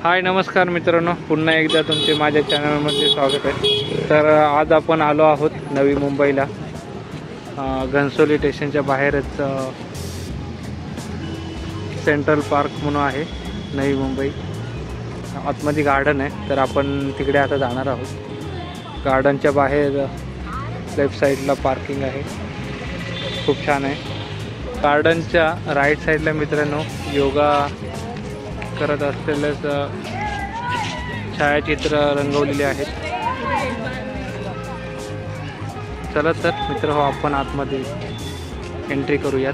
हाय नमस्कार मित्रांनो, पुन्हा एकदा तुमचे माझ्या चॅनलमध्ये स्वागत आहे। तर आज आपण आलो आहोत नवी मुंबईला, घनसोली स्टेशनच्या बाहेरच सेंट्रल पार्क म्हणून आहे नवी मुंबई। आतमध्ये गार्डन आहे, तर आपण तिकडे आता जाणार आहोत। गार्डनच्या बाहेर लेफ्ट साईडला पार्किंग आहे, खूप छान आहे। गार्डनच्या राईट साईडला मित्रांनो योगा करत असलेलेच छायाचित्र रंगवलेले आहेत। चला तर मित्र हो, आपण आतमध्ये एंट्री करूयात।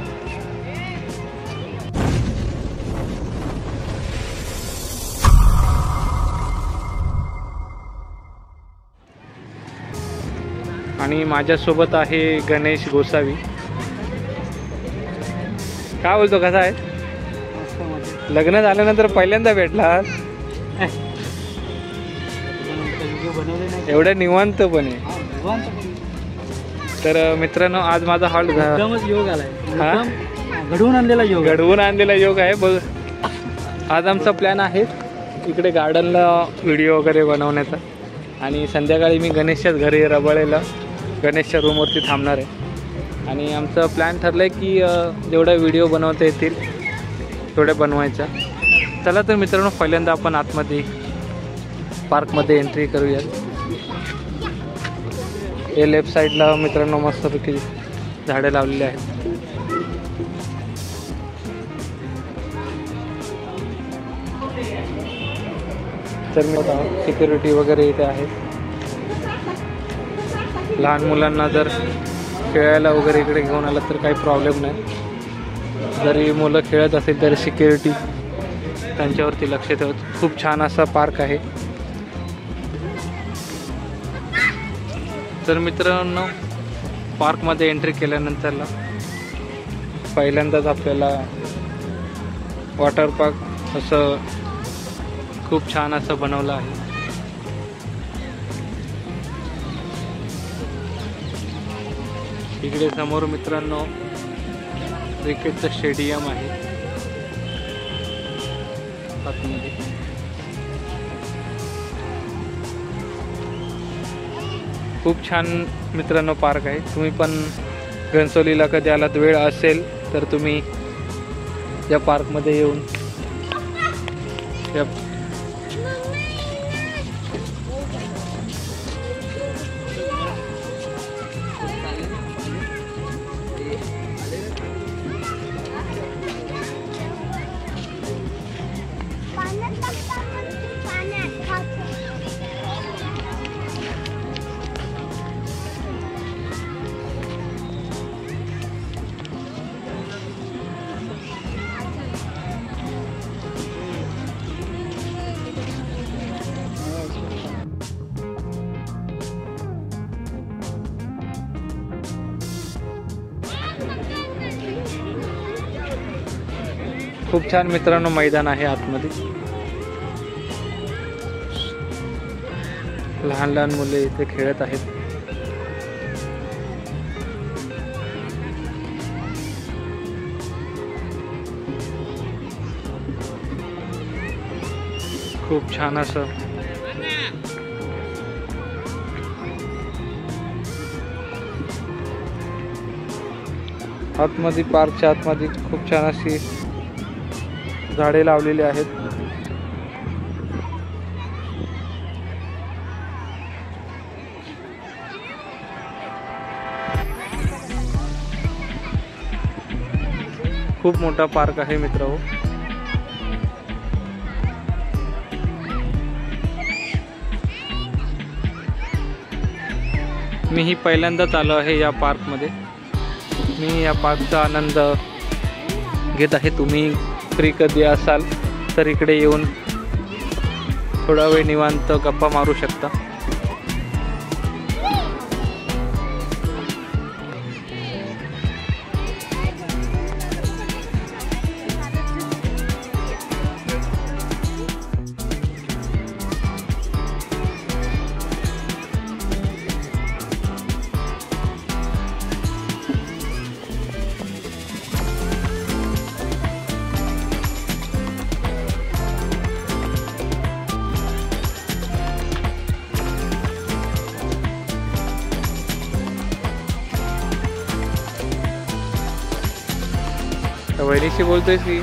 आणि माझ्यासोबत आहे गणेश गोसावी। काय बोलतो, कसा आहे? लग्न झाल्यानंतर पहिल्यांदा भेटला एवढ्या निवांतपणे। तर मित्रांनो, आज माझा हॉल एकदमच योग आलाय, घडवून आणलेला योग आहे। बघ, आज आमचा प्लॅन आहे इकडे गार्डनला व्हिडिओ वगैरे बनवण्याचा, आणि संध्याकाळी मी गणेशच्याच घरी रबाळेला गणेशच्या रूमवरती थांबणार आहे। आणि आमचं प्लॅन ठरलं आहे की जेवढा व्हिडिओ बनवता येतील तेवढे बनवायचा। चला तर मित्रांनो, पहिल्यांदा आपण आतमध्ये पार्कमध्ये एंट्री करूयात। हे लेफ्ट साईडला मित्रांनो मस्तपैकी झाडे लावलेली आहेत। तर मी सिक्युरिटी वगैरे इथे आहे। लहान मुलांना जर खेळायला वगैरे इकडे घेऊन आला तर काही प्रॉब्लेम नाही। जरी मुलं खेळत असेल तरी सिक्युरिटी त्यांच्यावरती लक्ष ठेवत। खूप छान असा पार्क आहे। तर मित्रांनो, पार्कमध्ये एंट्री केल्यानंतरला पहिल्यांदाच आपल्याला वॉटर पार्क असं खूप छान असं बनवलं आहे। इकडे समोर मित्रांनो क्रिकेटचं स्टेडियम आहे आतमध्ये। खूप छान मित्रांनो पार्क आहे। तुम्ही पण घनसोलीला कधी आलात, वेळ असेल तर तुम्ही या पार्कमध्ये येऊन या खूप छान मित्रांनो मैदान आहे आतमध्ये। लहान लहान मुले इथे खेळत आहेत। खूप छान असं आतमध्ये, पार्कच्या आतमध्ये खूप छान अशी झाडे लावलेली आहेत। खूप मोठा पार्क आहे मित्रांनो। मीही पहिल्यांदाच आलो आहे या पार्कमध्ये। मी या पार्कचा आनंद घेत आहे। तुम्ही फ्री कधी असाल तर इकडे येऊन थोडा वेळ निवांत गप्पा मारू शकता। वहिनीशी बोलतोय की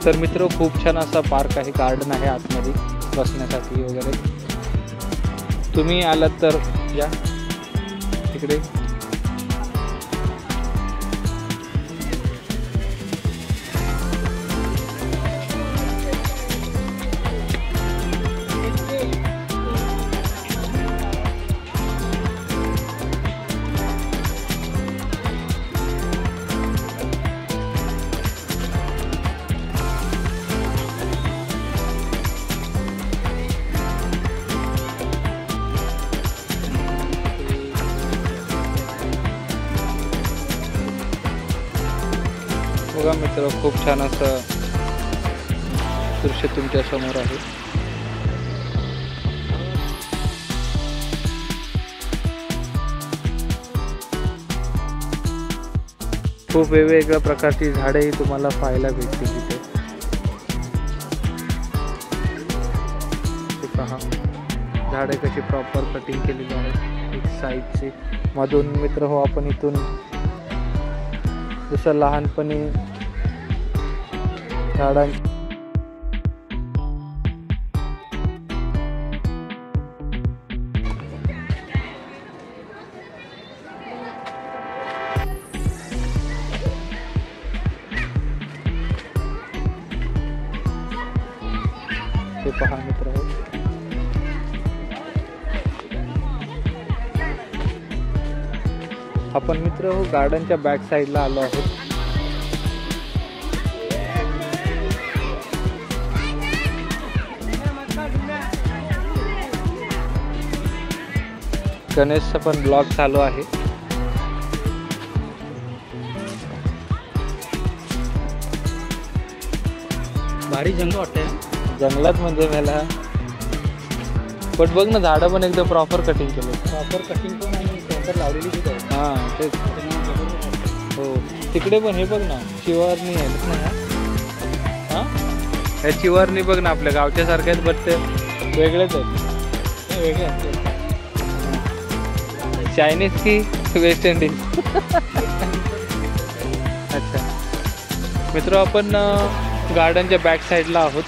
तर मित्र खूप छान असा पार्क आहे, गार्डन आहे आतमध्ये बसण्यासाठी वगैरे. तुम्ही आलात तर या तिकडे. बघा मित्र, खूप छान असं दृश्य तुमच्या समोर आहे. खूप वेगवेगळ्या प्रकारची झाडेही तुम्हाला पाहायला भेटतील तिथे. पहा झाडे कशी प्रॉपर कटिंग केलेली आहेत एक साईडचे. मधून मित्र हो आपण इथून जसं लहानपणी झाडांची ते पहा मित्र हो. आपण मित्र हो गार्डनच्या बॅक साईडला आलो आहोत. गणेशचा पण ब्लॉग चालू आहे. भारी जंगल वाटतंय. जंगलात म्हणजे मला पण बघ ना, झाडं पण एकदम प्रॉपर कटिंग केलं. प्रॉपर कटिंग पण आणि काउंटर लावलेली तिथे. हां तेच हो. तिकडे पण हे बघ ना, चिवारणी आहे ना ह्या. हां ह्या चिवारणी बघ ना, आपल्या गावच्या सारख्या आहेत बट ते वेगळेच आहेत. वेगळे आहेत. चायनीज की वेस्ट इंडिज. अच्छा मित्र, आपण गार्डनच्या बॅक साईडला आहोत.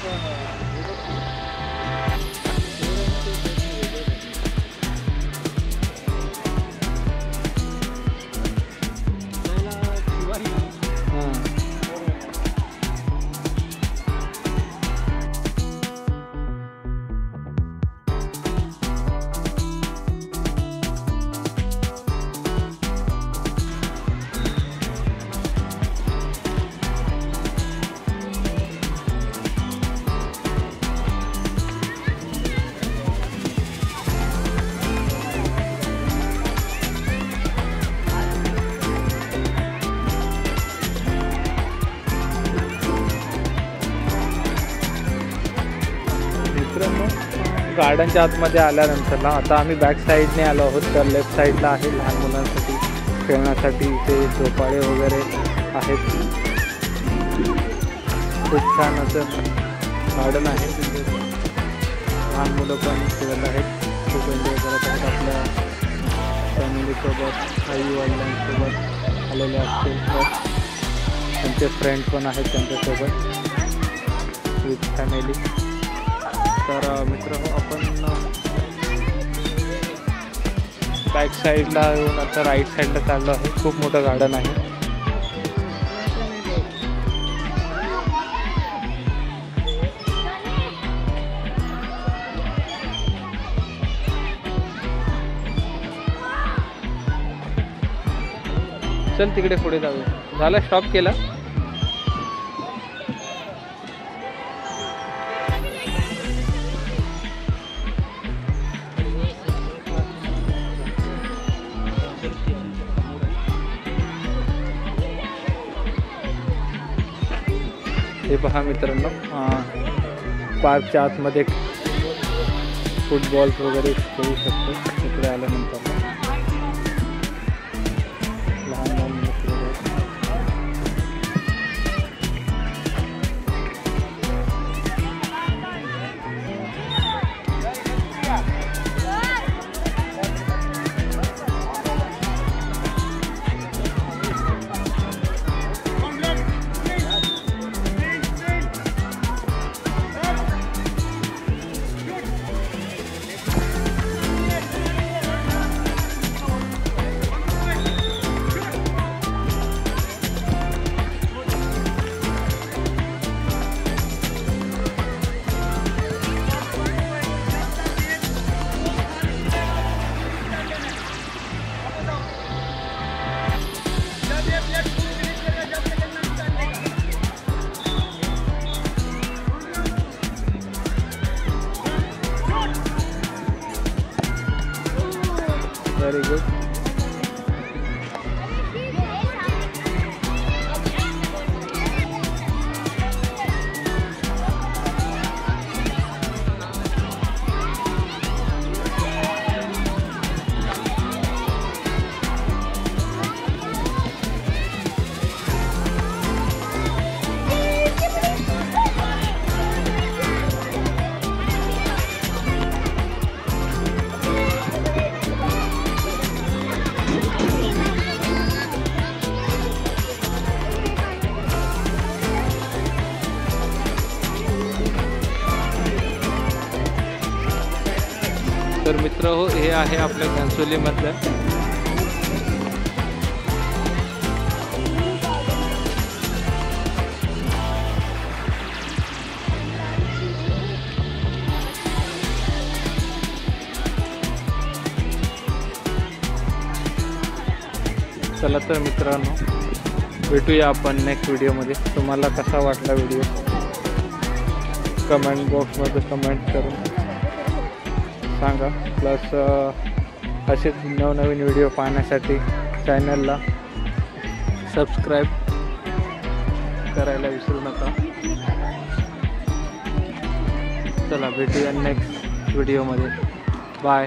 गार्डनच्या आतमध्ये आल्यानंतर ना आता आम्ही बॅक साईडने आलो आहोत. तर लेफ्ट साईडला आहे लहान मुलांसाठी खेळण्यासाठी इथे झोपाळे वगैरे आहेत. खूप छान असं गार्डन आहे. लहान मुलं पण खेळत आहेत, खूप एन्जॉय करत आहेत. आपल्या फॅमिलीसोबत आई वडिलांसोबत आलेले असतील तर त्यांचे फ्रेंड पण आहेत त्यांच्यासोबत विथ फॅमिली. तर मित्र हो आपण बॅक साईडला येऊन आता राईट साईडला चाललो आहे. खूप मोठं गार्डन आहे. चल तिकडे पुढे जाऊया. झाला स्टॉप केला. हे पहा मित्रांनो, पार्कच्या आतमध्ये फुटबॉल वगैरे खेळू शकतो इकडे आल्यानंतर. Very good. तर मित्र हो, हे आहे आपल्या घनसोलीमधलं चला तर मित्रांनो, भेटूया आपण नेक्स्ट व्हिडिओमध्ये. तुम्हाला कसा वाटला व्हिडिओ कमेंट बॉक्समध्ये कमेंट करून सांगा. प्लस असेच नवनवीन व्हिडिओ पाहण्यासाठी चॅनलला सबस्क्राईब करायला विसरू नका. चला भेटूया नेक्स्ट व्हिडिओमध्ये. बाय.